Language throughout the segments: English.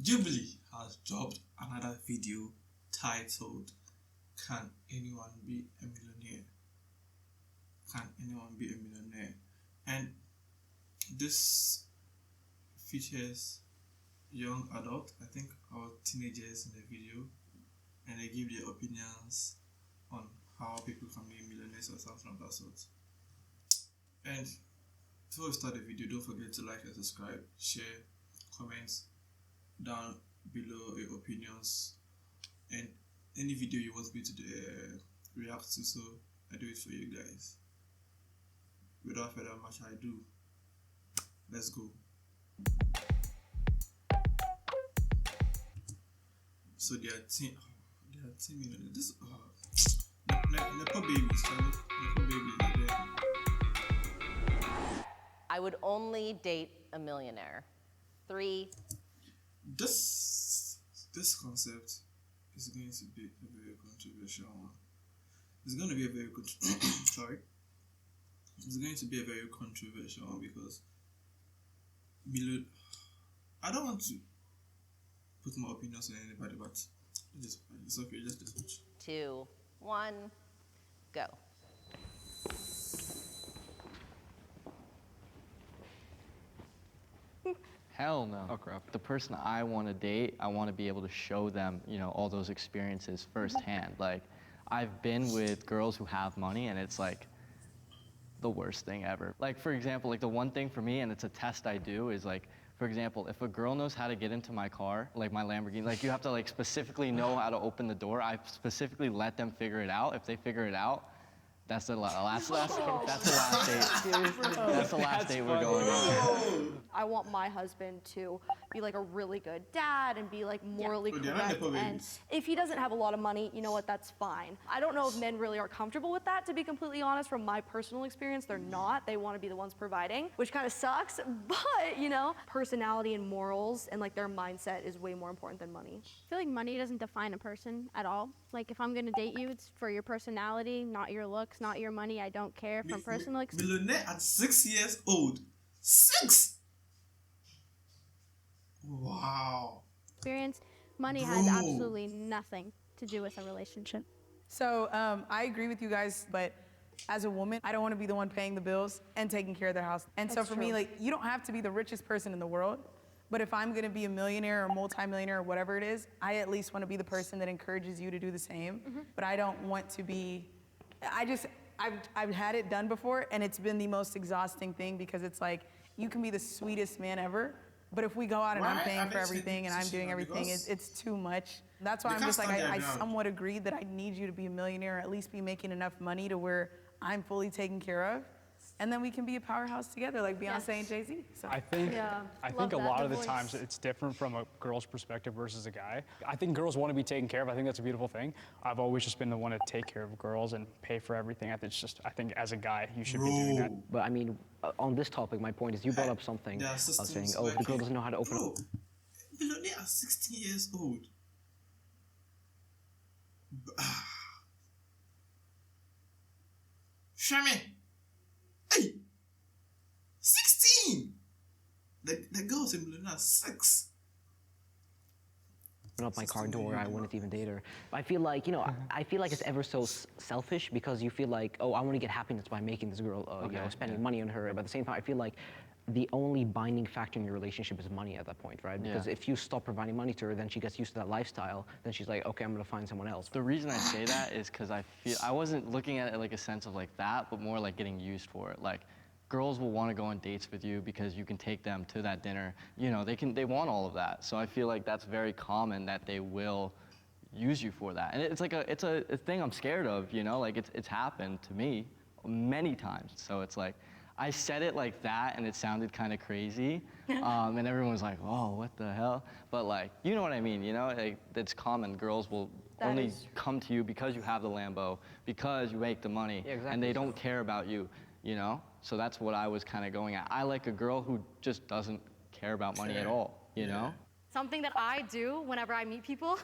Jubilee has dropped another video titled Can Anyone Be a Millionaire? Can Anyone Be a Millionaire? And this features young adults, I think, or teenagers in the video, and they give their opinions on how people can be millionaires or something of that sort. And before we start the video, don't forget to like and subscribe, share, comment down below your opinions, and any video you want me to react to, so I do it for you guys. Without further much ado, let's go. So there are 10 million. This Nepo babies, Charlie. Nepo babies. I would only date a millionaire. 3. This concept is going to be a very controversial one. It's going to be a very sorry. It's going to be a very controversial one because I don't want to put my opinions on anybody, but it's okay. Just watch. 2, 1, go. Hell no. Fuck up. The person I want to date, I want to be able to show them, all those experiences firsthand. Like, I've been with girls who have money, and it's like the worst thing ever. Like, for example, like the one thing for me, and it's a test I do, is like, for example, if a girl knows how to get into my car, like my Lamborghini, like you have to like specifically know how to open the door. I specifically let them figure it out. If they figure it out, that's the last date. That's the last date we're going on. I want my husband to be like a really good dad and be like morally correct. And if he doesn't have a lot of money, you know what, that's fine. I don't know if men really are comfortable with that, to be completely honest. From my personal experience, they're not. They want to be the ones providing, which kind of sucks. But, personality and morals and like their mindset is way more important than money. I feel like money doesn't define a person at all. Like, if I'm gonna date you, it's for your personality, not your looks, not your money. I don't care from personal experience. Millionaire at 6 years old. 6! Wow. Money has absolutely nothing to do with a relationship. So I agree with you guys, but as a woman, I don't want to be the one paying the bills and taking care of their house. And so for me, like, you don't have to be the richest person in the world, but if I'm gonna be a millionaire or multimillionaire or whatever it is, I at least want to be the person that encourages you to do the same. But I don't want to be, I've had it done before, and it's been the most exhausting thing, because it's like, you can be the sweetest man ever, but if we go out and I'm paying for everything and I'm doing everything, it's too much. That's why I'm just like, I somewhat agree that I need you to be a millionaire, or at least be making enough money to where I'm fully taken care of. And then we can be a powerhouse together, like Beyonce and Jay-Z. So. I think a lot of the times it's different from a girl's perspective versus a guy. I think girls want to be taken care of. I think that's a beautiful thing. I've always just been the one to take care of girls and pay for everything. I think as a guy, you should be doing that. But I mean, on this topic, my point is you brought up something saying, oh, the girl doesn't know how to open up. Millionaire at 16 years old. Shami. Hey, 16. The girl's a millionaire at 6. Open up my car door, I wouldn't even date her. But I feel like, I feel like it's ever so selfish, because you feel like, oh, I want to get happiness by making this girl, spending money on her. But at the same time, I feel like the only binding factor in your relationship is money at that point, right? Because if you stop providing money to her, then she gets used to that lifestyle. Then she's like, okay, I'm gonna find someone else. The reason I say that is because I wasn't looking at it like a sense of like that, but more like getting used for it. Like, girls will want to go on dates with you because you can take them to that dinner. They want all of that. So I feel like that's very common that they will use you for that. And it's like it's a thing I'm scared of, like it's happened to me many times. So it's like, I said it like that and it sounded kind of crazy. And everyone was like, oh, what the hell? But like, you know what I mean, like, it's common. Girls will only come to you because you have the Lambo, because you make the money, and they don't care about you, So that's what I was kind of going at. I like a girl who just doesn't care about money at all, you know? Something that I do whenever I meet people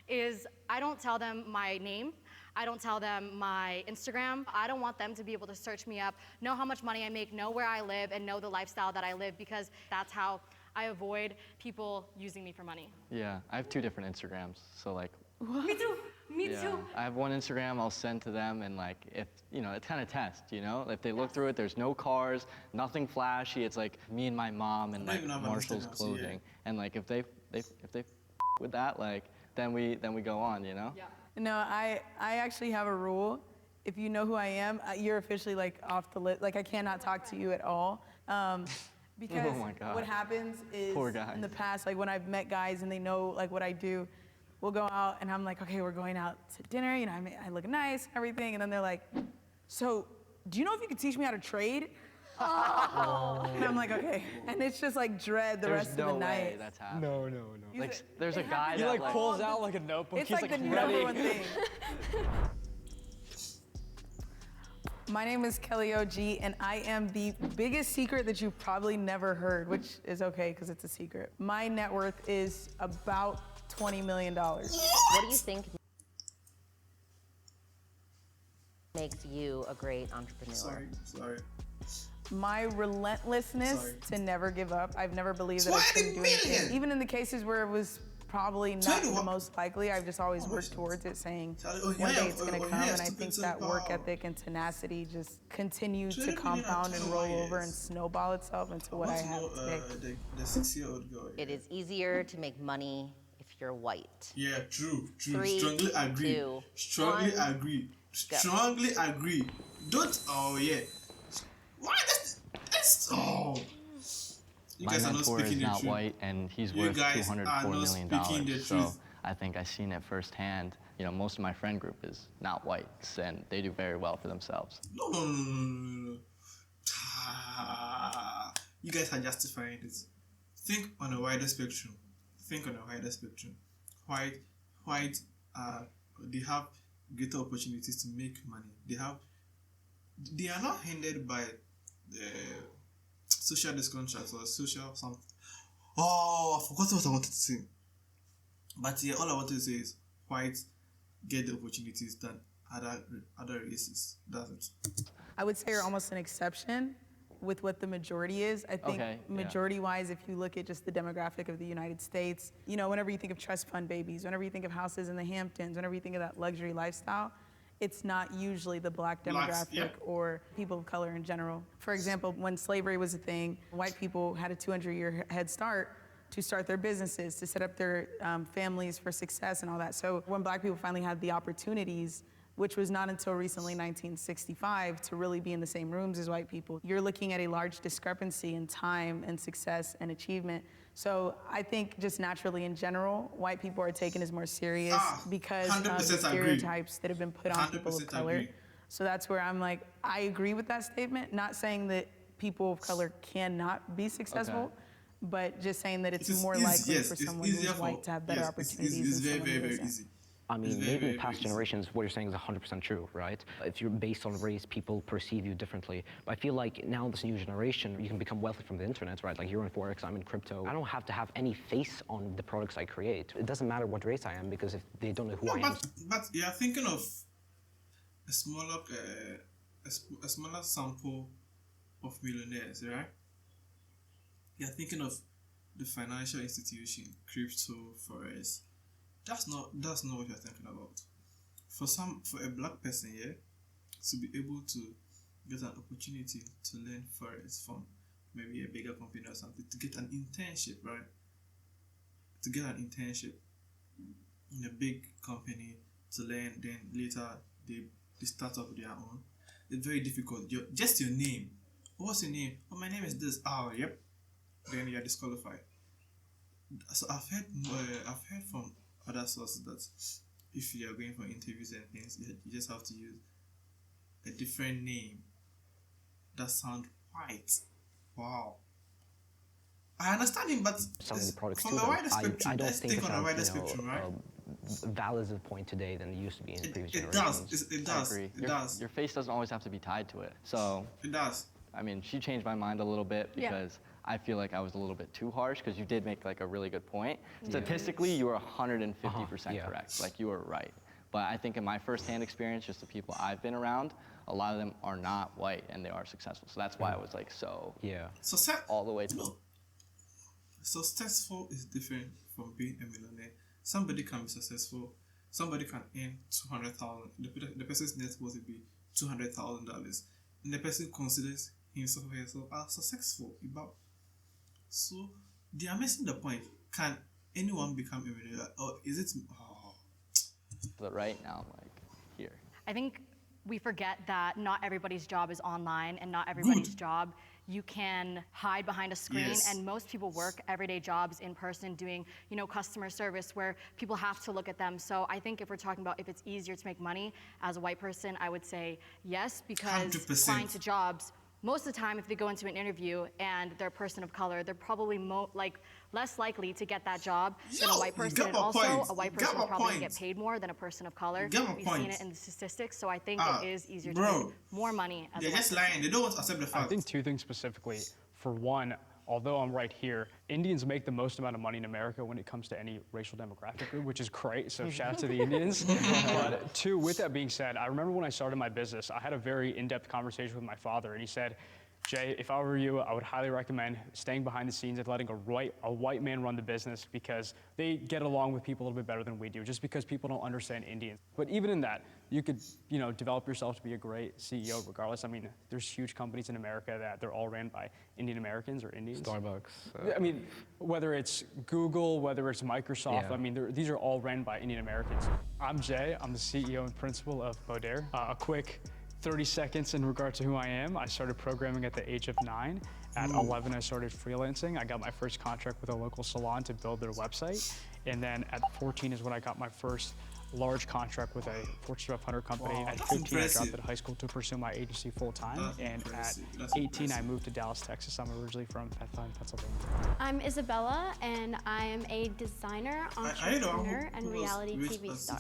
is I don't tell them my name. I don't tell them my Instagram. I don't want them to be able to search me up, know how much money I make, know where I live, and know the lifestyle that I live, because that's how I avoid people using me for money. Yeah, I have 2 different Instagrams, so like. Me too. Me Yeah, too. I have one Instagram I'll send to them, and like, if, you know, it's kind of test, you know? If they look through it, there's no cars, nothing flashy, it's like me and my mom and like Marshall's clothing. And like, if they with that, like, then we go on, you know? Yeah. No, I actually have a rule. If you know who I am, you're officially like off the list. Like I cannot talk to you at all. Because Oh my God. what happens is Poor guys. in the past, like when I've met guys and they know like what I do, we'll go out and I'm like, okay, we're going out to dinner, you know, I look nice and everything. And then they're like, so do you know if you could teach me how to trade? Oh. And I'm like, okay. And it's just like dread the rest of the night. There's no way that's happening. No. Like, there's a guy He that like pulls out like a notebook. It's He's like the ready. number one thing. My name is Kelly OG, and I am the biggest secret that you've probably never heard, which is okay because it's a secret. My net worth is about $20 million. What do you think makes you a great entrepreneur? Sorry. My relentlessness Sorry. to never give up. I've never believed that I couldn't do anything. Even in the cases where it was probably not the most likely, I've just always worked towards it, saying one day it's gonna come, and I think that work ethic and tenacity just continue to compound and roll over and snowball itself into what I have today. The 6-year-old girl. It is easier to make money if you're white. Yeah, true. 3, Strongly agree. 2, Strongly 1. agree. Go. Strongly agree. Don't. Oh yeah. Why? That's. Oh. You My guys are not mentor speaking is the not truth. white, and he's You worth guys are $204 not million. speaking the So truth. I think I've seen it firsthand. You know, most of my friend group is not whites, and they do very well for themselves. No. You guys are justifying this. Think on a wider spectrum. White, they have greater opportunities to make money. They are not hindered by the social discontract or social something. Oh, I forgot what I wanted to say. But yeah, all I wanted to say is whites get the opportunities than other races. That's it. I would say you're almost an exception with what the majority is. I think majority-wise, if you look at just the demographic of the United States, you know, whenever you think of trust fund babies, whenever you think of houses in the Hamptons, whenever you think of that luxury lifestyle, it's not usually the black demographic or people of color in general. For example, when slavery was a thing, white people had a 200-year head start to start their businesses, to set up their families for success and all that. So when black people finally had the opportunities, which was not until recently 1965, to really be in the same rooms as white people, you're looking at a large discrepancy in time and success and achievement. So I think just naturally in general, white people are taken as more serious because of the stereotypes that have been put on people of color. Agree. So that's where I'm like, I agree with that statement, not saying that people of color cannot be successful, but just saying that it's more likely for someone who's white to have better opportunities than someone who isn't. I mean, maybe in past generations, what you're saying is 100% true, right? If you're based on race, people perceive you differently. But I feel like now this new generation, you can become wealthy from the internet, right? Like you're in Forex, I'm in crypto. I don't have to have any face on the products I create. It doesn't matter what race I am, because if they don't know who I am. But you're thinking of a smaller sample of millionaires, right? You're thinking of the financial institution, crypto, Forex. That's not what you're thinking about. For a black person, to be able to get an opportunity to learn Forex from maybe a bigger company or something, to get an internship, right? To get an internship in a big company to learn, then later they start up their own. It's very difficult. Just your name. What's your name? Oh, my name is this. Oh, yep. Then you're disqualified. So I've heard from other sources that if you are going for interviews and things, you just have to use a different name that sounds white. Wow. I understand him, but from a wider spectrum, I don't let's think think it's on a wider spectrum, right? Valid as a point today than it used to be in previous It generations. does. I agree. It does. Your face doesn't always have to be tied to it. So It does. I mean, she changed my mind a little bit because I feel like I was a little bit too harsh, because you did make like a really good point. Statistically, you are 150% correct. Like you were right. But I think in my firsthand experience, just the people I've been around, a lot of them are not white and they are successful. So that's why I was like so all the way to successful is different from being a millionaire. Somebody can be successful. Somebody can earn 200,000. The person's net worth will be $200,000, and the person considers himself or herself as successful. So they are missing the point. Can anyone become a millionaire, or is it? But right now, I'm like, here. I think we forget that not everybody's job is online and not everybody's job you can hide behind a screen. Yes. And most people work everyday jobs in person doing, customer service where people have to look at them. So I think if we're talking about if it's easier to make money as a white person, I would say yes, because 100%. applying to jobs, most of the time if they go into an interview and they're a person of color, they're probably less likely to get that job than a white person. And also a white person will probably get paid more than a person of color. We've seen it in the statistics, so I think it is easier to make more money as a white person. They're just lying. They don't want to accept the fact. I think two things specifically. For one, although I'm right here, Indians make the most amount of money in America when it comes to any racial demographic group, which is great, so shout out to the Indians. But two, with that being said, I remember when I started my business, I had a very in-depth conversation with my father, and he said, Jay, if I were you, I would highly recommend staying behind the scenes and letting a white man run the business, because they get along with people a little bit better than we do, just because people don't understand Indians. But even in that, you could, develop yourself to be a great CEO regardless. I mean, there's huge companies in America that they're all ran by Indian Americans or Indians. Starbucks. I mean, whether it's Google, whether it's Microsoft, I mean, these are all ran by Indian Americans. I'm Jay, I'm the CEO and principal of Baudelaire. A quick 30 seconds in regard to who I am. I started programming at the age of 9. At 11, I started freelancing. I got my first contract with a local salon to build their website. And then at 14 is when I got my first large contract with a Fortune 500 company. Wow, at that's 15, impressive. I dropped out of high school to pursue my agency full time. That's And impressive. at That's 18, impressive. I moved to Dallas, Texas. I'm originally from Bethlehem, Pennsylvania. I'm Isabella, and I am a designer, entrepreneur, and reality TV star.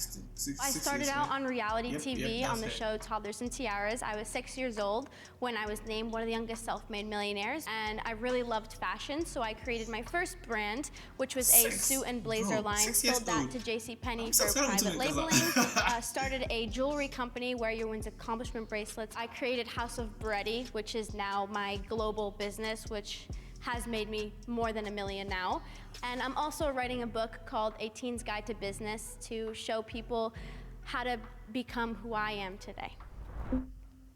I started out on reality TV on the show Toddlers and Tiaras. I was 6 years old when I was named one of the youngest self-made millionaires, and I really loved fashion, so I created my first brand, which was a suit and blazer line. Sold that to JCPenney for private labeling. Started a jewelry company where you wins accomplishment bracelets. I created House of Bready, which is now my global business, which has made me more than $1 million now. And I'm also writing a book called A Teen's Guide to Business to show people how to become who I am today.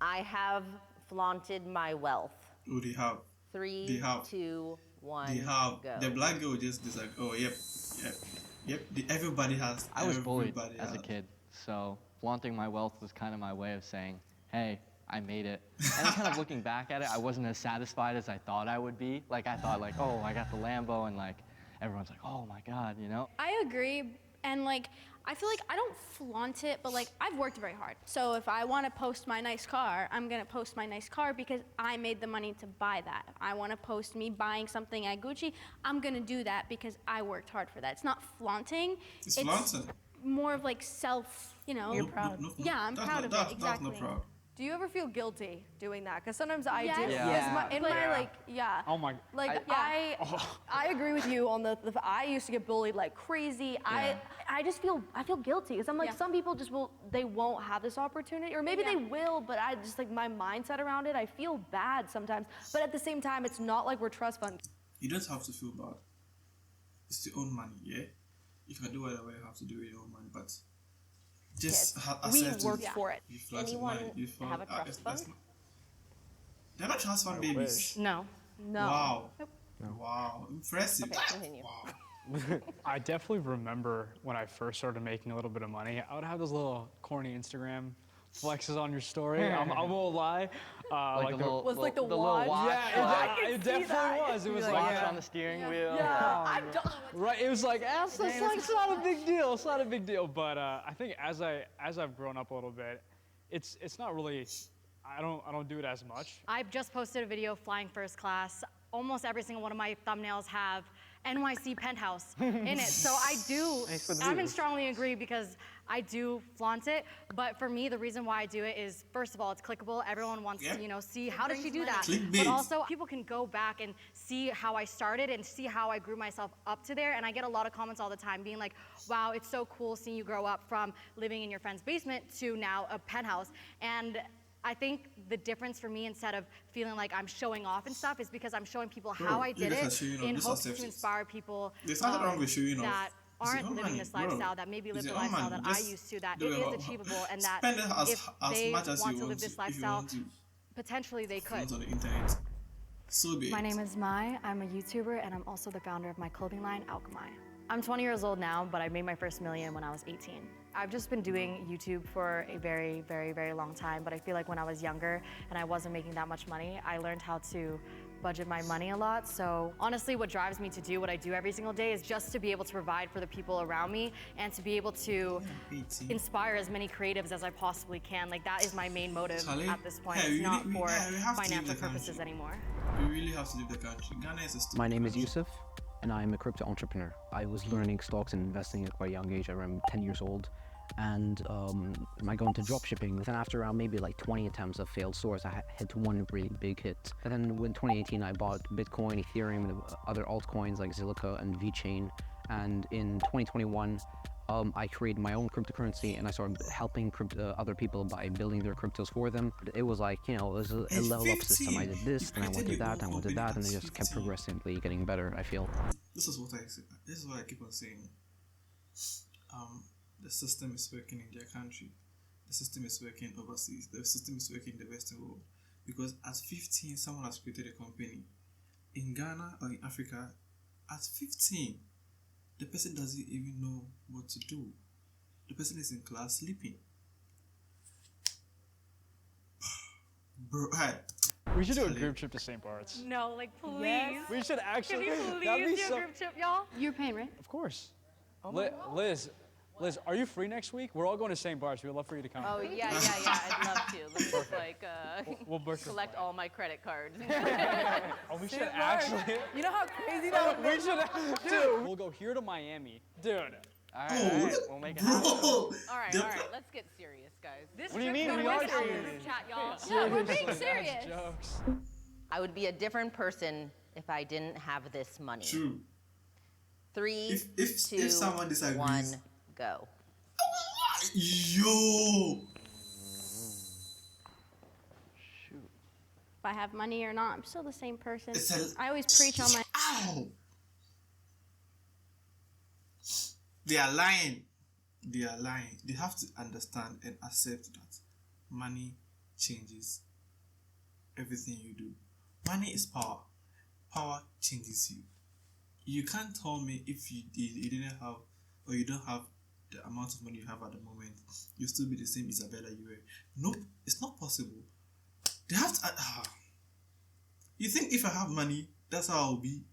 I have flaunted my wealth. Oh, they have. 3, 2, 1, They have. go. The black girl just like, oh, yep. Everybody has. I was bullied everybody as a has. kid, so flaunting my wealth was kind of my way of saying, hey, I made it. And kind of looking back at it, I wasn't as satisfied as I thought I would be. Like, I thought, oh, I got the Lambo, and everyone's like, oh my God, I agree, and I feel like I don't flaunt it, but I've worked very hard. So if I want to post my nice car, I'm gonna post my nice car because I made the money to buy that. If I want to post me buying something at Gucci, I'm gonna do that because I worked hard for that. It's not flaunting. It's flaunting. More of self, You're proud. Yeah, I'm proud of it, exactly. That's not proud. Do you ever feel guilty doing that? Because sometimes I Yes. do. Yeah. In my Oh my. I agree with you on the I used to get bullied like crazy. I just feel guilty because I'm like some people just they won't have this opportunity, or maybe they will, but I just my mindset around it, I feel bad sometimes. But at the same time, it's not like we're trust fund. You don't have to feel bad. It's your own money, yeah? You can do whatever you have to do with your own money, but just We accept worked it. for it. You flaunted Anyone money. You have a trust fund? They're not trust fund babies. No. No. Wow. Wow. Impressive. Okay, continue. Wow. I definitely remember when I first started making a little bit of money, I would have those little corny Instagram flexes on your story. I won't lie. like the Was like the little watch? watch. Yeah, it definitely was. It was Watch on the steering wheel. Right, it was it's not a big deal. It's not a big deal. But I think as I've grown up a little bit, it's not really. I don't do it as much. I've just posted a video flying first class. Almost every single one of my thumbnails have NYC penthouse in it. So I'm in strongly agree because I do flaunt it. But for me, the reason why I do it is, first of all, it's clickable. Everyone wants to, see how did she do that? Clickbait. But also, people can go back and see how I started and see how I grew myself up to there. And I get a lot of comments all the time being like, wow, it's so cool seeing you grow up from living in your friend's basement to now a penthouse. And I think the difference for me, instead of feeling like I'm showing off and stuff, is because I'm showing people how I did it in hopes to inspire people that aren't living this lifestyle, that maybe live the lifestyle that I used to, that it is achievable, and that if they want to live this lifestyle, potentially they could. My name is Mai. I'm a YouTuber, and I'm also the founder of my clothing line, Alchemy. I'm 20 years old now, but I made my first million when I was 18. I've just been doing YouTube for a very, very, very long time, but I feel like when I was younger and I wasn't making that much money, I learned how to budget my money a lot. So honestly, what drives me to do what I do every single day is just to be able to provide for the people around me and to be able to inspire as many creatives as I possibly can. Like, that is my main motive at this point. It's not for financial purposes anymore. We really have to leave the country. Ghana is a stupid My name is country. Yusuf, and I'm a crypto entrepreneur. I was learning stocks and investing at quite a young age. I'm 10 years old. And I go into dropshipping. Then after around maybe like 20 attempts of failed stores, I hit one really big hit. And then in 2018, I bought Bitcoin, Ethereum, and other altcoins like Zilliqa and VeChain. And in 2021, I created my own cryptocurrency, and I started helping other people by building their cryptos for them. It was like, you know, it was a level up system. I did this, and I went to that, and I went to that, and it just kept progressively getting better, I feel. This is what I keep on saying. The system is working in their country. The system is working overseas. The system is working in the Western world. Because at 15, someone has created a company. In Ghana or in Africa, at 15, the person doesn't even know what to do. The person is in class sleeping. Bro, we should do a group trip to St. Bart's. No, like, please. Yes. We should actually. Can you please do a group trip, y'all? You're paying, right? Of course. Liz, are you free next week? We're all going to St. Bart's. We'd love for you to come. Oh, yeah, I'd love to. Let me just, like, we'll collect all my credit cards. Oh, we should actually. You know how crazy that would be? We should, dude. We'll go here to Miami, dude. All right, we'll make it happen. All right, let's get serious, guys. What do you mean? We are serious. Chat, y'all. Yeah, we're being serious. Jokes. I would be a different person if I didn't have this money. True. 3, If 2, someone disagrees. 1, go. Yo! If I have money or not, I'm still the same person. I always preach on my... Ow! They are lying. They are lying. They have to understand and accept that money changes everything you do. Money is power. Power changes you. You can't tell me if you didn't have, or you don't have the amount of money you have at the moment, you'll still be the same Isabella you were. Nope, it's not possible. They have to. You think if I have money, that's how I'll be?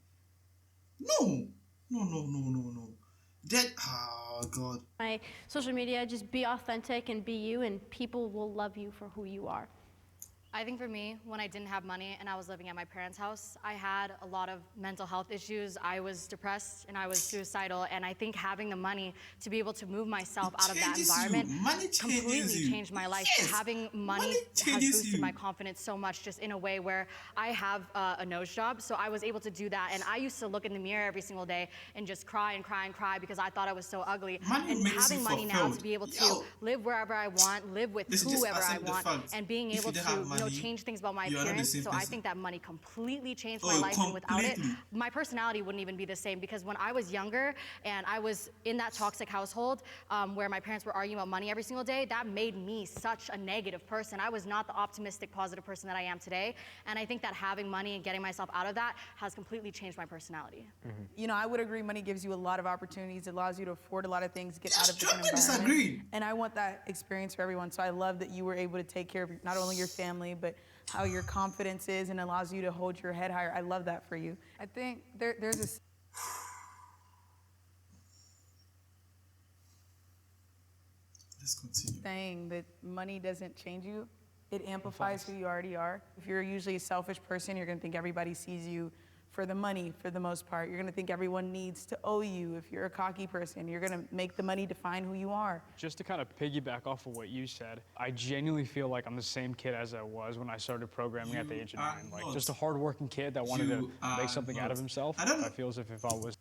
No. That, oh God. My social media, just be authentic and be you, and people will love you for who you are. I think for me, when I didn't have money and I was living at my parents' house, I had a lot of mental health issues. I was depressed and I was suicidal, and I think having the money to be able to move myself out of that environment completely changed my life. Yes. Having money has boosted my confidence so much, just in a way where I have a nose job, so I was able to do that. And I used to look in the mirror every single day and just cry and cry and cry because I thought I was so ugly. And having money now to be able to live wherever I want, live with whoever I want, and being able to change things about my appearance. So I think that money completely changed my life, and without it, my personality wouldn't even be the same. Because when I was younger and I was in that toxic household where my parents were arguing about money every single day, that made me such a negative person. I was not the optimistic, positive person that I am today. And I think that having money and getting myself out of that has completely changed my personality. Mm-hmm. You know, I would agree money gives you a lot of opportunities. It allows you to afford a lot of things, get out of different environments. Disagree. And I want that experience for everyone. So I love that you were able to take care of not only your family, but how your confidence is, and allows you to hold your head higher. I love that for you. I think there's this. Let's continue. Saying that money doesn't change you. It amplifies who you already are. If you're usually a selfish person, you're gonna think everybody sees you for the money for the most part. You're gonna think everyone needs to owe you. If you're a cocky person, you're gonna make the money define who you are. Just to kind of piggyback off of what you said, I genuinely feel like I'm the same kid as I was when I started programming at the age of 9. Like, just a hardworking kid that wanted to make something out of himself. I feel as if I was.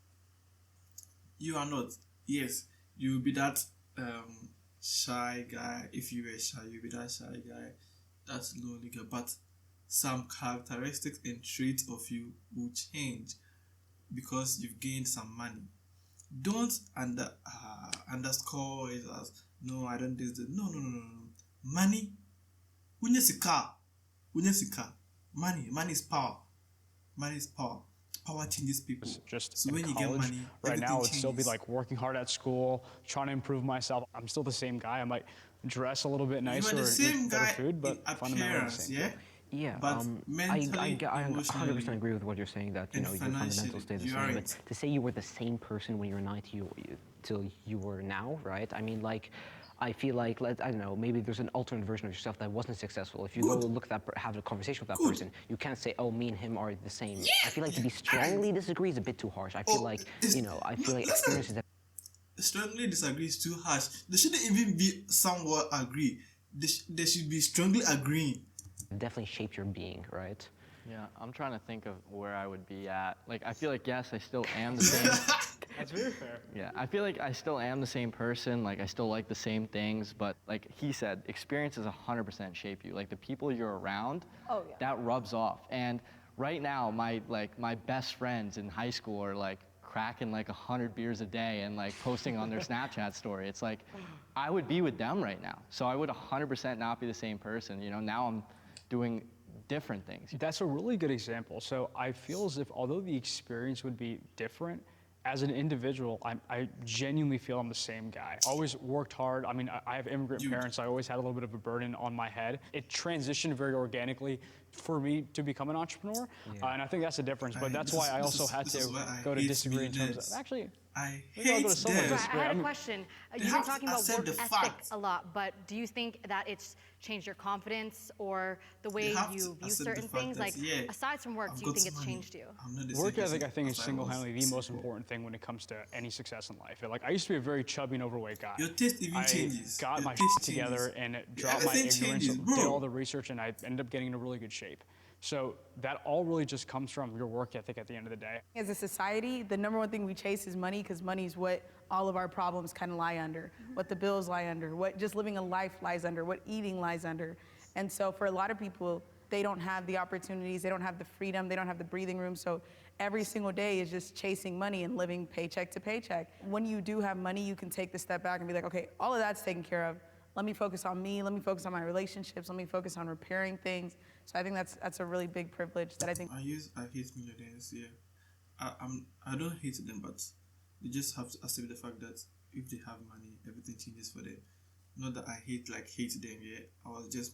You are not. Yes, you will be that shy guy. If you were shy, you'll be that shy guy. That's lonely girl. But some characteristics and traits of you will change because you've gained some money. Don't underscore it as no, I don't do this. No. Money. Unyesika. Money is power. Money is power. Power changes people. Just so in when college, you get money, right now changes. it'd still be like working hard at school, trying to improve myself. I'm still the same guy. I might dress a little bit nicer or eat better food, but fundamentally the same. Yeah. Yeah, but mentally, I 100% agree with what you're saying, that your fundamentals stay the same. But to say you were the same person when you were 19 till you were now, right? I mean, like, I feel like, I don't know, maybe there's an alternate version of yourself that wasn't successful. If you go look at that, have a conversation with that person, you can't say, oh, me and him are the same. Yeah. I feel like to be strongly disagree is a bit too harsh. I feel like, experiences that... Strongly disagree is too harsh. They shouldn't even be somewhat agree. They should be strongly agreeing. Definitely shaped your being, right? Yeah, I'm trying to think of where I would be at. Like, I feel like, yes, I still am the same. That's very fair. Yeah, I feel like I still am the same person. Like, I still like the same things. But like he said, experiences 100% shape you. Like, the people you're around, that rubs off. And right now, my best friends in high school are like cracking like 100 beers a day and like posting on their Snapchat story. It's like, I would be with them right now. So I would 100% not be the same person. You know, now I'm doing different things. That's a really good example. So I feel as if although the experience would be different, as an individual, I genuinely feel I'm the same guy. Always worked hard. I mean, I have immigrant parents. So I always had a little bit of a burden on my head. It transitioned very organically for me to become an entrepreneur. And I think that's the difference. But that's why I also had to go to disagree in terms of, actually, I had a question. You've been talking about work ethic a lot, but do you think that it's changed your confidence or the way you view certain things? Like, aside from work, do you think it's changed you? Work ethic, I think, is single-handedly the most important thing when it comes to any success in life. Like, I used to be a very chubby and overweight guy. Your taste even changes. I got my shit together and dropped my ignorance, did all the research, and I ended up getting into really good shape. So that all really just comes from your work ethic at the end of the day. As a society, the number one thing we chase is money, because money is what all of our problems kind of lie under, what the bills lie under, what just living a life lies under, what eating lies under. And so for a lot of people, they don't have the opportunities, they don't have the freedom, they don't have the breathing room. So every single day is just chasing money and living paycheck to paycheck. When you do have money, you can take the step back and be like, okay, all of that's taken care of. Let me focus on me, let me focus on my relationships, let me focus on repairing things. So I think that's a really big privilege that I think. I hate millionaires, yeah. I don't hate them, but they just have to accept the fact that if they have money, everything changes for them. Not that I hate them, yeah. I was just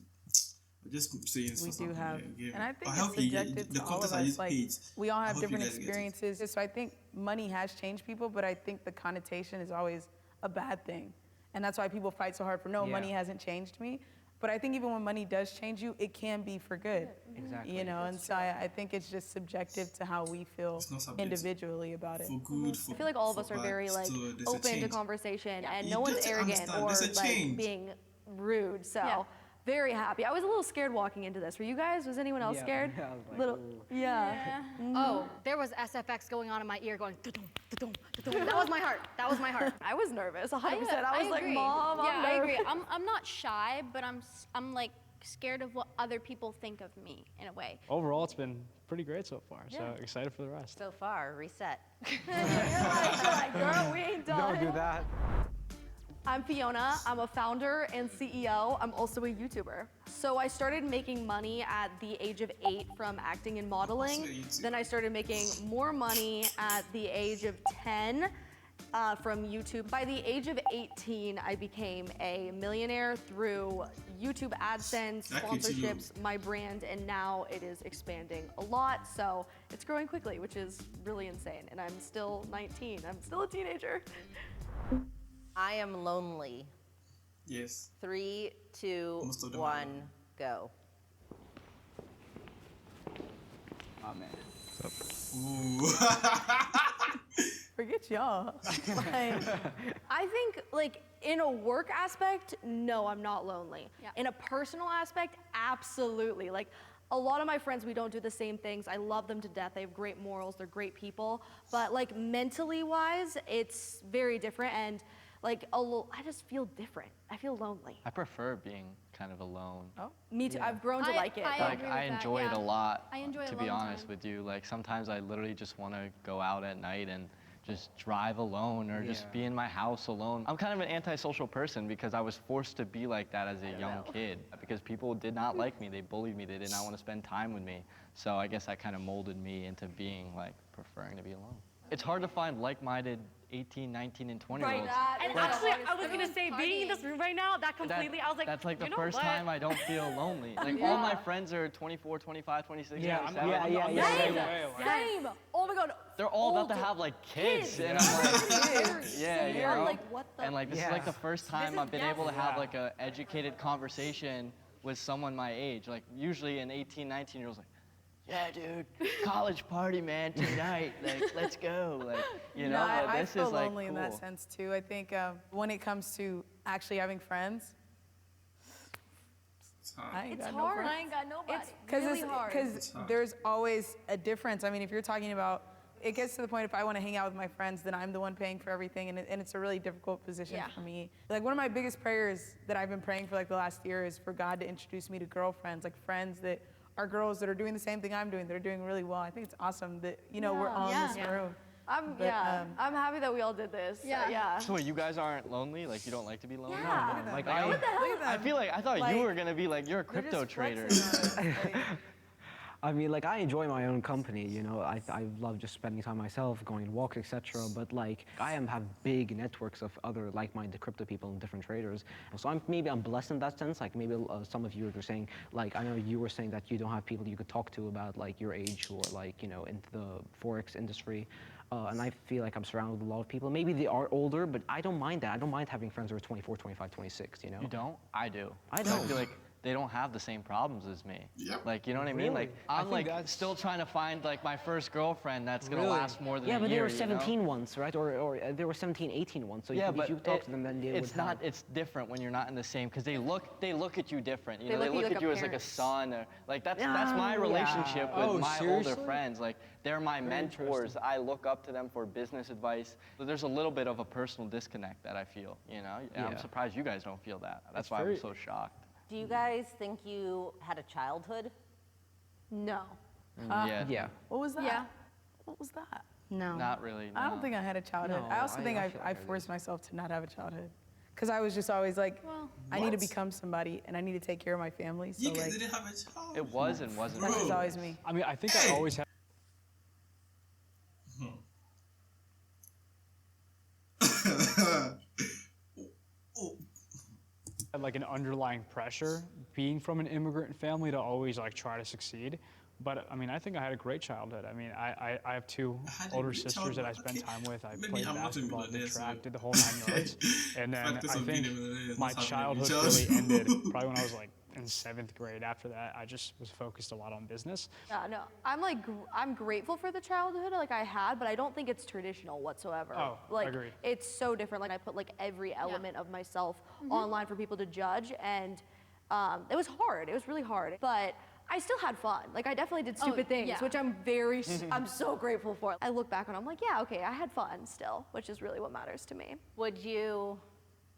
saying we do have, yeah. And I think it's subjective to all of us. Like, we all have different experiences. So I think money has changed people, but I think the connotation is always a bad thing. And that's why people fight so hard for, money hasn't changed me. But I think even when money does change you, it can be for good. Exactly. You know, and so I think it's just subjective to how we feel individually about it. For good, for I feel like all of us are very like open to conversation, and no one's arrogant or like being rude. So very happy. I was a little scared walking into this. Were you guys? Was anyone else scared? Yeah, I was like, Oh, there was SFX going on in my ear, going. That was my heart. That was my heart. I was nervous. 100%. I was like, Mom, I agree. I'm not shy, but I'm like scared of what other people think of me in a way. Overall, it's been pretty great so far. So excited for the rest. So far, reset. You're like, girl, we ain't done. Don't do that. I'm Fiona. I'm a founder and CEO. I'm also a YouTuber. So I started making money at the age of 8 from acting and modeling. Then I started making more money at the age of 10 from YouTube. By the age of 18, I became a millionaire through YouTube AdSense, sponsorships, my brand, and now it is expanding a lot. So it's growing quickly, which is really insane. And I'm still 19. I'm still a teenager. I am lonely. Yes. 3, 2, 1, go. Oh, man. Ooh. Forget y'all. I think, like, in a work aspect, no, I'm not lonely. Yeah. In a personal aspect, absolutely. Like, a lot of my friends, we don't do the same things. I love them to death. They have great morals. They're great people. But, like, mentally wise, it's very different. And Like, I just feel different. I feel lonely. I prefer being kind of alone. Oh, me too. I've grown to like it. I enjoy it a lot. I enjoy to alone be honest time. with you. Like sometimes I literally just want to go out at night and just drive alone or just be in my house alone. I'm kind of an antisocial person because I was forced to be like that as a young kid because people did not like me. They bullied me. They did not want to spend time with me. So I guess that kind of molded me into being like preferring to be alone. It's hard to find like-minded 18, 19, and 20-year-olds. And actually, I was gonna say, being in this room right now, I was like, that's like the you know first what? time I don't feel lonely. Like all my friends are 24, 25, 26, 27. Same. Oh my God. They're all about to have like kids. And I'm like, yeah, you know? Like, what the? And like this is like the first time I've been able to have like a educated conversation with someone my age. Like usually an 18, 19-year-old's like, yeah, dude, college party, man, tonight. Like, let's go. Like, you know, I this feel is like lonely cool. in that sense too. I think when it comes to actually having friends, I ain't got no friends. I ain't got nobody. Because really hard. there's always a difference. I mean, if you're talking about, it gets to the point if I want to hang out with my friends, then I'm the one paying for everything, and it's a really difficult position for me. Like one of my biggest prayers that I've been praying for like the last year is for God to introduce me to girlfriends, like friends that are girls that are doing the same thing I'm doing. They're doing really well. I think it's awesome that we're all in this room. I'm happy that we all did this. Yeah. So wait, you guys aren't lonely? Like you don't like to be lonely? Yeah. Like What the hell? I thought you were gonna be like you're a crypto trader. I mean, like, I enjoy my own company, you know. I love just spending time myself, going on walks, etc. But, like, have big networks of other like-minded crypto people and different traders. So maybe I'm blessed in that sense. Like, maybe some of you are saying, like, I know you were saying that you don't have people you could talk to about, like, your age who are, like, you know, into the Forex industry. And I feel like I'm surrounded with a lot of people. Maybe they are older, but I don't mind that. I don't mind having friends who are 24, 25, 26, you know? You don't? I do. I don't. I feel like they don't have the same problems as me. Yep. Like, you know what I mean? Like, I'm like still trying to find like my first girlfriend that's gonna last more than a year. Yeah, but they were 17 once, right? Or they were 17, 18 once. So if you talk to them, then they would have. It's different when you're not in the same, because they look at you different. You know, they look at you as like a son, or like that's my relationship with my older friends. Like, they're my mentors. I look up to them for business advice. So there's a little bit of a personal disconnect that I feel, you know? And I'm surprised you guys don't feel that. That's why I was so shocked. Do you guys think you had a childhood? No. Yeah. What was that? Yeah. What was that? No. Not really. No. I don't think I had a childhood. No, I also think I forced myself to not have a childhood. Because I was just always like, I need to become somebody and I need to take care of my family. So You like, didn't have a child. It was and wasn't. that's just always me. I mean, I think I always had. Like an underlying pressure being from an immigrant family to always like try to succeed. But I mean, I think I had a great childhood. I mean, I have two older sisters that I spend time with. I played basketball, did track, did the whole 9 yards. And then I think my childhood really ended probably when I was like in 7th grade. After that, I just was focused a lot on business. Yeah, no, I'm grateful for the childhood like I had, but I don't think it's traditional whatsoever. Oh, like, agreed. It's so different. Like I put like every element of myself online for people to judge, and it was hard. It was really hard, but I still had fun. Like I definitely did stupid things, which I'm I'm so grateful for. I look back and I'm like, yeah, okay, I had fun still, which is really what matters to me. Would you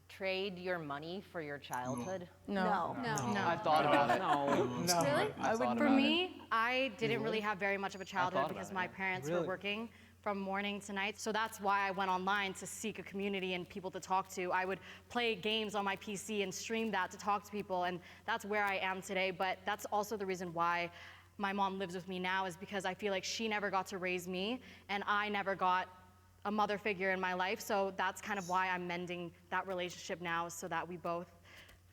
trade your money for your childhood? No. I thought about it. No. Really? For me, I didn't really have very much of a childhood because my parents were working from morning to night. So that's why I went online to seek a community and people to talk to. I would play games on my PC and stream that to talk to people, and that's where I am today. But that's also the reason why my mom lives with me now, is because I feel like she never got to raise me and I never got a mother figure in my life. So that's kind of why I'm mending that relationship now, so that we both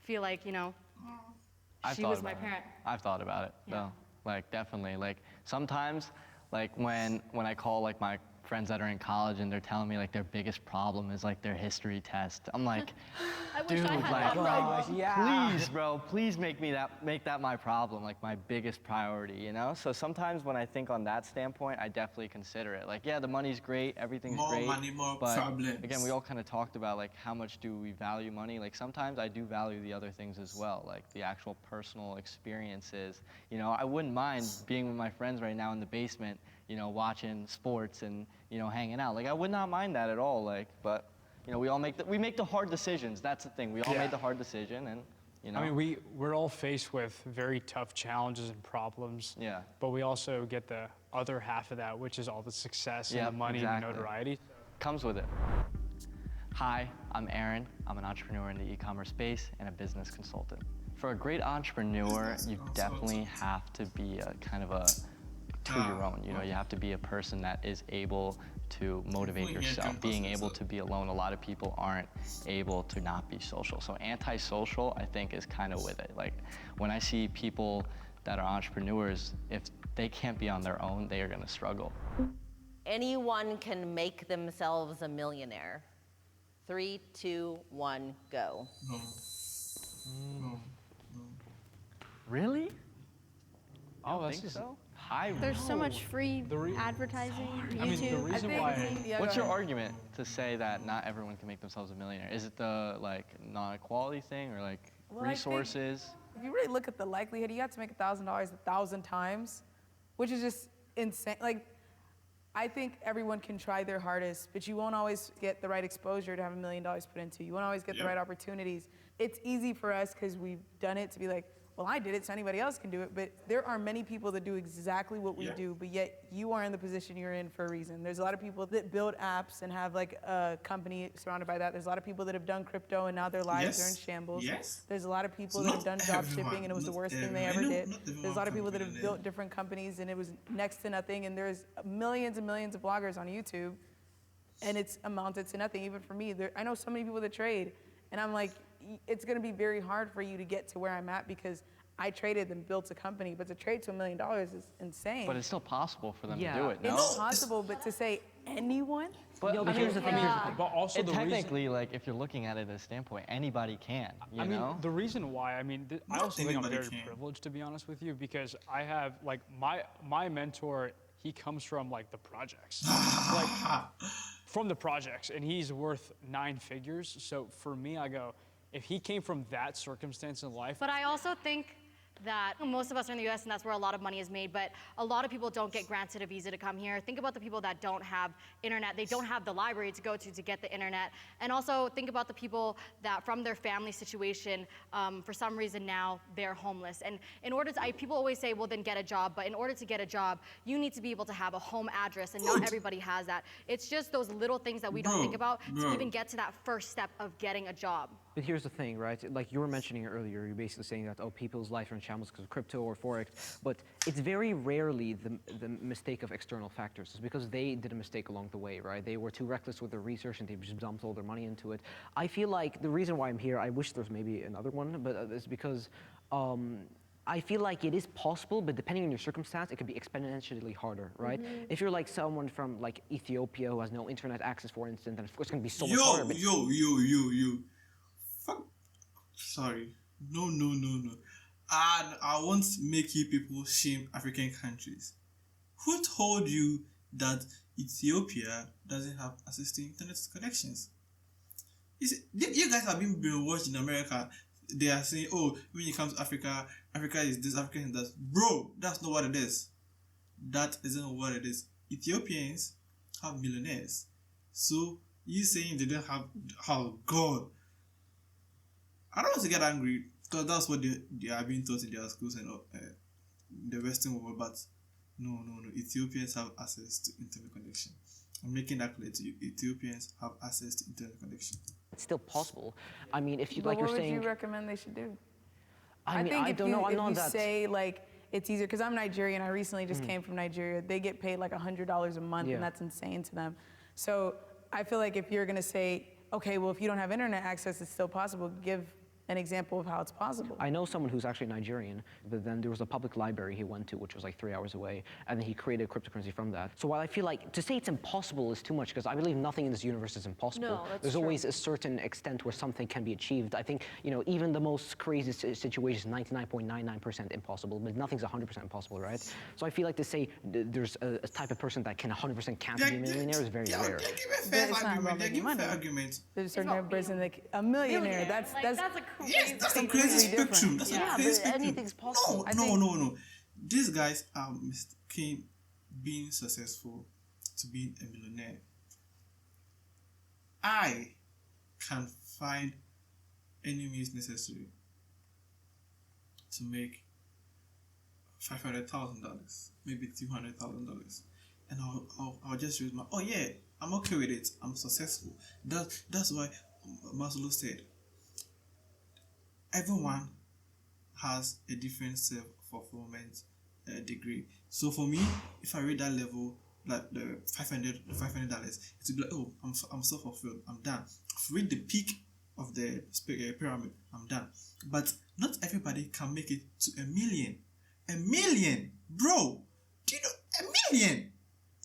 feel like, you know, she was my parent. I've thought about it, though. Like, definitely. Like, sometimes, like, when I call, like, my friends that are in college and they're telling me, like, their biggest problem is, like, their history test. I'm like, dude, like, please, bro, please make that my problem, like, my biggest priority, you know? So sometimes when I think on that standpoint, I definitely consider it. Like, yeah, the money's great, everything's great. More money, more but problems. again, we all kind of talked about, like, how much do we value money? Like, sometimes I do value the other things as well, like the actual personal experiences. You know, I wouldn't mind being with my friends right now in the basement, you know, watching sports and, you know, hanging out. Like, I would not mind that at all, like, but You know, we make the hard decisions. That's the thing. We all made the hard decision, and you know. I mean, we're all faced with very tough challenges and problems. Yeah. But we also get the other half of that, which is all the success and the money and the notoriety. Comes with it. Hi, I'm Aaron. I'm an entrepreneur in the e-commerce space and a business consultant. For a great entrepreneur, you definitely have to be a kind of a to your own. You know, you have to be a person that is able to motivate yourself. Being able to be alone, a lot of people aren't able to not be social. So antisocial, I think, is kind of with it. Like when I see people that are entrepreneurs, if they can't be on their own, they are gonna struggle. Anyone can make themselves a millionaire. 3, 2, 1, go. No. Really? Oh, that's Think just so? High. There's so much free advertising, YouTube. I mean, the reason why. What's your argument to say that not everyone can make themselves a millionaire? Is it the like non-equality thing or like resources? If you really look at the likelihood, you have to make $1,000 1,000 times, which is just insane. Like, I think everyone can try their hardest, but you won't always get the right exposure to have $1 million put into you. You won't always get the right opportunities. It's easy for us because we've done it to be like, well, I did it, so anybody else can do it. But there are many people that do exactly what we do, but yet you are in the position you're in for a reason. There's a lot of people that build apps and have like a company surrounded by that. There's a lot of people that have done crypto and now their lives are in shambles. There's a lot of people that have done drop shipping and it was the worst thing they ever did. There's a lot of people that have built different companies and it was next to nothing. And there's millions and millions of bloggers on YouTube and it's amounted to nothing. Even for me, I know so many people that trade and I'm like, it's gonna be very hard for you to get to where I'm at because I traded and built a company, but to trade to $1 million is insane. But it's still possible for them to do it, no? It's possible, but to say anyone? But here's the thing. But also the technically, reason, like, if you're looking at it as a standpoint, anybody can, you know? mean, the reason why, I mean, I also think I'm very privileged, to be honest with you, because I have, like, my mentor, he comes from, like, the projects. Like, from the projects, and he's worth 9 figures. So for me, I go, if he came from that circumstance in life. But I also think that most of us are in the US and that's where a lot of money is made, but a lot of people don't get granted a visa to come here. Think about the people that don't have internet. They don't have the library to go to get the internet. And also think about the people that from their family situation, for some reason now they're homeless. And in order to, people always say, well then get a job, but in order to get a job, you need to be able to have a home address and not everybody has that. It's just those little things that we don't think about to even get to that first step of getting a job. But here's the thing, right? Like you were mentioning earlier, you're basically saying that, oh, people's life are in shambles because of crypto or Forex, but it's very rarely the mistake of external factors. It's because they did a mistake along the way, right? They were too reckless with their research and they just dumped all their money into it. I feel like the reason why I'm here, I wish there's maybe another one, but it's because I feel like it is possible, but depending on your circumstance, it could be exponentially harder, right? If you're like someone from like Ethiopia who has no internet access, for instance, then of course it's gonna be so much harder. Fuck. Sorry. No. And I won't make you people shame African countries. Who told you that Ethiopia doesn't have access to internet connections? You guys have been brainwashed in America. They are saying, oh, when it comes to Africa, Africa is this, Africa is that. Bro, that's not what it is. That isn't what it is. Ethiopians have millionaires. So, you saying they don't have, oh God. I don't want to get angry, because that's what they are being taught in their schools and the Western world, but no. Ethiopians have access to internet connection. I'm making that clear to you. Ethiopians have access to internet connection. It's still possible. I mean, if you but like you're what saying. would you recommend they should do? I mean, think I if don't you, know. I'm if not you that. say like it's easier, because I'm Nigerian. I recently just came from Nigeria. They get paid like $100 a month, and that's insane to them. So I feel like if you're gonna say, okay, well, if you don't have internet access, it's still possible. Give an example of how it's possible. I know someone who's actually Nigerian, but then there was a public library he went to, which was like 3 hours away, and then he created cryptocurrency from that. So while I feel like to say it's impossible is too much, because I believe nothing in this universe is impossible. No, that's There's true. always a certain extent where something can be achieved. I think, you know, even the most crazy situation is 99.99% impossible, but nothing's 100% impossible, right? So I feel like to say there's a type of person that can 100% can't be a millionaire is very rare. There's There's a certain type of person that a millionaire. That's that's a crazy spectrum. That's a crazy spectrum. Anything's possible. No. These guys are mistaking being successful to being a millionaire. I can find any means necessary to make $500,000, maybe $200,000, and I'll just use my, oh yeah, I'm okay with it, I'm successful. That's why Maslow said everyone has a different self-fulfillment degree. So for me, if I read that level, like the $500, it will be like, oh, I'm self-fulfilled, I'm done. If I read the peak of the pyramid, I'm done. But not everybody can make it to $1 million. $1 million, bro! Do you know $1 million?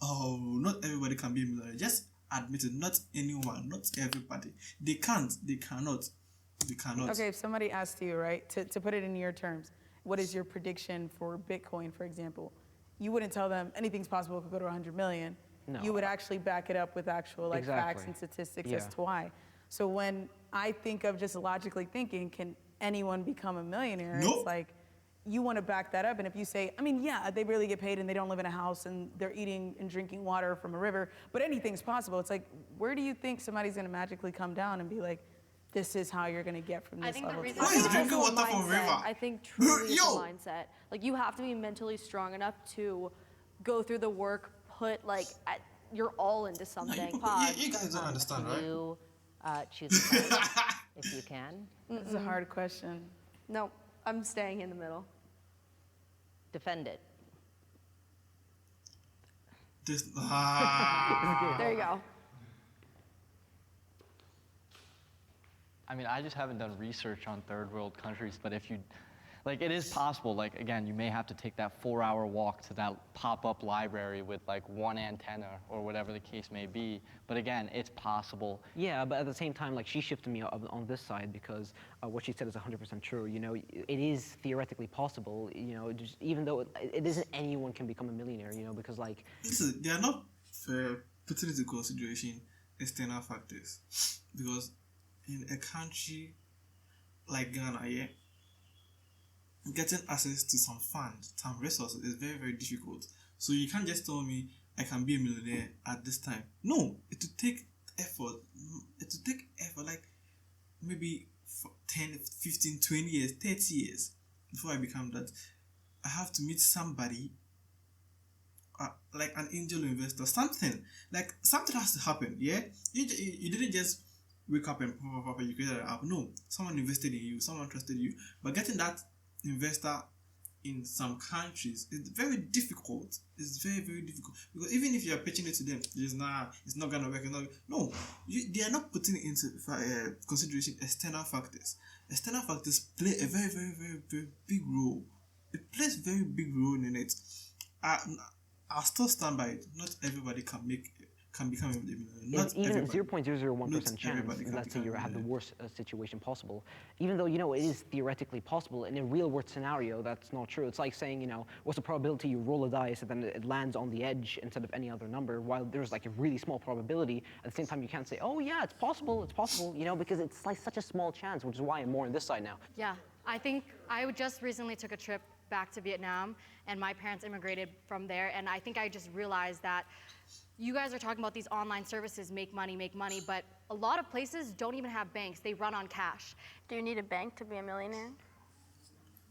Oh, not everybody can be a millionaire. Just admit it. Not anyone. Not everybody. They can't. They cannot. They cannot. Okay, if somebody asked you, right, to put it in your terms, what is your prediction for Bitcoin, for example? You wouldn't tell them anything's possible, it could go to 100 million. No. You would actually back it up with actual facts and statistics as to why. So when I think of just logically thinking, can anyone become a millionaire? Nope. It's like, you want to back that up, and if you say, I mean, yeah, they barely get paid and they don't live in a house and they're eating and drinking water from a river, but anything's possible. It's like, where do you think somebody's going to magically come down and be like, this is how you're going to get from this level? Why is drinking water from a river? I think truly it's a mindset. Like, you have to be mentally strong enough to go through the work, put your all into something. You guys don't understand, right? You choose a side if you can. This is a hard question. No, I'm staying in the middle. Defend it. There you go. I mean, I just haven't done research on third world countries, but if you, like, it is possible. Like, again, you may have to take that 4-hour walk to that pop-up library with like one antenna or whatever the case may be. But again, it's possible. Yeah, but at the same time, like, she shifted me on this side because what she said is 100% true. You know, it is theoretically possible. You know, just, even though it isn't anyone can become a millionaire. You know, because like. Listen, they are not putting into consideration external factors, because in a country like Ghana, yeah, getting access to some funds, some resources is very, very difficult. So you can't just tell me I can be a millionaire at this time. No, it will take effort. It will take effort, like maybe 10, 15, 20 years, 30 years before I become that. I have to meet somebody, like an angel investor, something. Like, something has to happen, yeah? You didn't just wake up and you created an app. No, someone invested in you, someone trusted you. But getting that investor in some countries is very difficult. It's very, very difficult, because even if you are pitching it to them, it's not gonna work. They are not putting into consideration external factors. External factors play a very, very, very, very big role. It plays a very big role in it. I'll still stand by it. Not everybody can become a millionaire. Even 0.001% chance, let's say you have the worst situation possible, even though, you know, it is theoretically possible, in a real world scenario, that's not true. It's like saying, you know, what's the probability you roll a dice and then it lands on the edge instead of any other number, while there's like a really small probability. At the same time, you can't say, oh yeah, it's possible, you know, because it's like such a small chance, which is why I'm more on this side now. Yeah, I think I just recently took a trip back to Vietnam, and my parents immigrated from there, and I think I just realized that you guys are talking about these online services make money, but a lot of places don't even have banks. They run on cash. Do you need a bank to be a millionaire?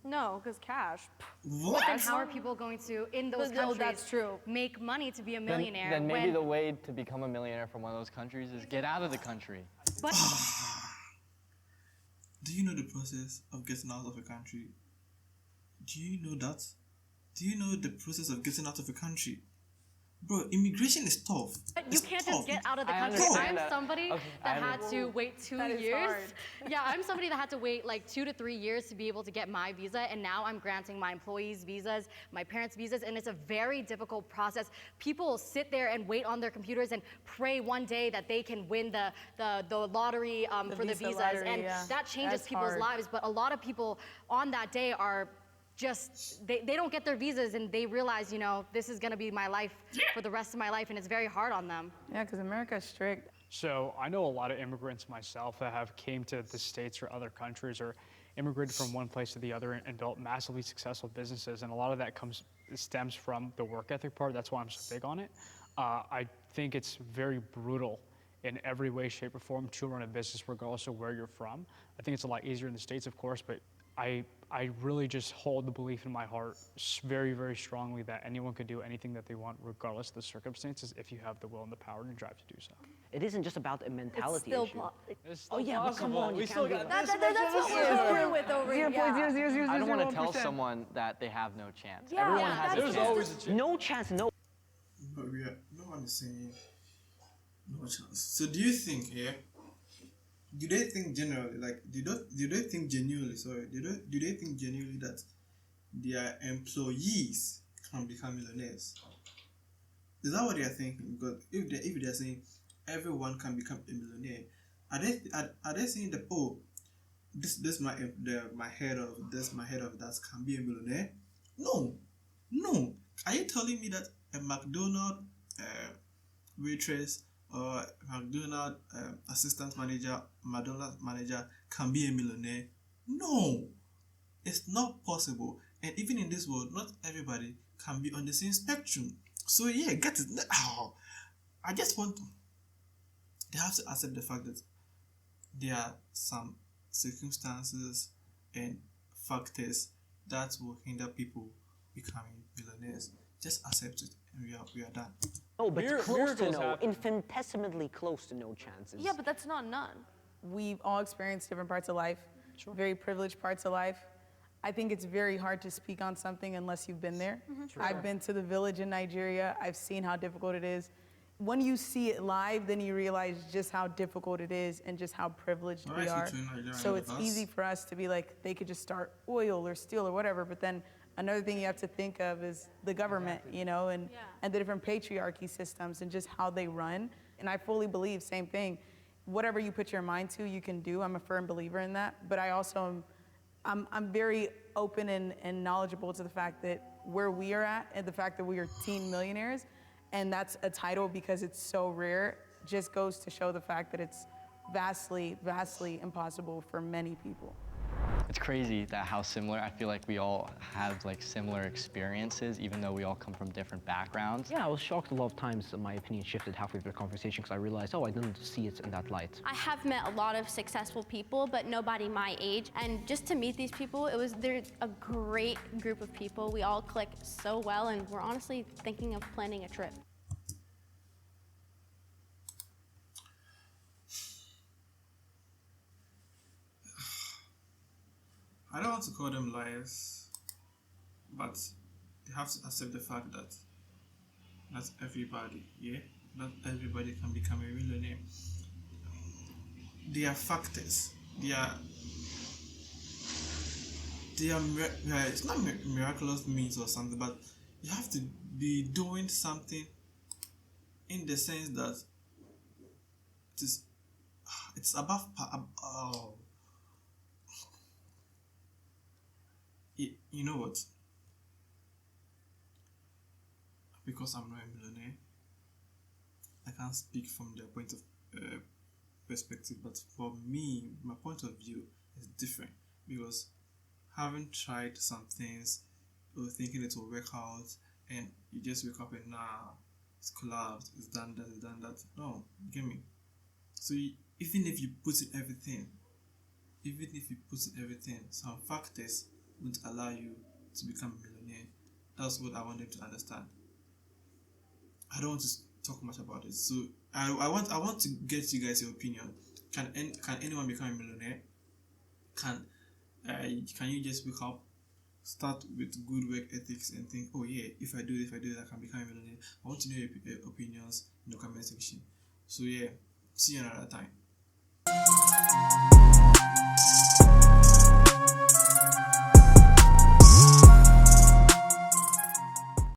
No, because cash. What? And how are people going to, in those countries, that's true, make money to be a millionaire? Then maybe the way to become a millionaire from one of those countries is get out of the country. But do you know the process of getting out of a country? Do you know that? Do you know the process of getting out of a country? Bro, immigration is tough. You can't just get out of the country. I'm somebody that had to wait 2 years. Yeah, I'm somebody that had to wait like 2 to 3 years to be able to get my visa, and now I'm granting my employees' visas, my parents' visas, and it's a very difficult process. People sit there and wait on their computers and pray one day that they can win the lottery for the visas, lottery, and that changes people's lives. But a lot of people on that day are just, they don't get their visas, and they realize, you know, this is gonna be my life for the rest of my life, and it's very hard on them. Yeah, because America's strict. So I know a lot of immigrants myself that have came to the States or other countries, or immigrated from one place to the other and built massively successful businesses, and a lot of that stems from the work ethic part. That's why I'm so big on it. I think it's very brutal in every way, shape, or form to run a business regardless of where you're from. I think it's a lot easier in the States, of course, but I really just hold the belief in my heart very, very strongly that anyone could do anything that they want regardless of the circumstances if you have the will and the power and the drive to do so. It isn't just about a mentality it's issue. It's still Oh yeah, but come possible. on, We you still can't be got like, That's what we're going with over here. I don't want to tell someone that they have no chance. Yeah, Everyone yeah, has a There's chance. always a chance. no chance, no. But no one is saying no chance. So do you think do they think generally, like, do they think genuinely, do they think genuinely that their employees can become millionaires? Is that what they are thinking? Because if they are saying everyone can become a millionaire, are they saying that, oh, this my head of that can be a millionaire? No. Are you telling me that a McDonald's waitress or McDonald's assistant manager, McDonald's manager can be a millionaire? No, it's not possible. And even in this world, not everybody can be on the same spectrum. So yeah, get it. Oh, I just want to. They have to accept the fact that there are some circumstances and factors that will hinder people becoming millionaires. Just accept it, and we are done. No, but close to miracles no, happen. infinitesimally close to no chances. Yeah, but that's not none. We've all experienced different parts of life, very privileged parts of life. I think it's very hard to speak on something unless you've been there. I've been to the village in Nigeria. I've seen how difficult it is. When you see it live, then you realize just how difficult it is and just how privileged we are. So it's easy for us to be like, they could just start oil or steel or whatever, but then another thing you have to think of is the government, you know, and the different patriarchy systems and just how they run. And I fully believe, same thing, whatever you put your mind to, you can do. I'm a firm believer in that. But I also I'm very open and knowledgeable to the fact that where we are at and the fact that we are teen millionaires, and that's a title because it's so rare, just goes to show the fact that it's vastly, vastly impossible for many people. It's crazy that how similar, I feel like we all have like similar experiences, even though we all come from different backgrounds. Yeah, I was shocked a lot of times my opinion shifted halfway through the conversation because I realized, oh, I didn't see it in that light. I have met a lot of successful people, but nobody my age. And just to meet these people, they're a great group of people. We all click so well, and we're honestly thinking of planning a trip. I don't want to call them liars, but they have to accept the fact that not everybody can become a millionaire. There are factors. It's not miraculous means or something, but you have to be doing something in the sense that it's above. You know what? Because I'm not a millionaire, I can't speak from their point of perspective, but for me, my point of view is different because having tried some things or thinking it will work out and you just wake up and it's collapsed, it's done that. No, get me? So even if you put in everything, some factors won't allow you to become a millionaire. That's what I want them to understand. I don't want to talk much about it. So I want to get you guys your opinion. Can anyone become a millionaire? Can you just wake up, start with good work ethics and think, oh yeah, if I do it, I can become a millionaire? I want to know your opinions in the comment section. So yeah, see you another time.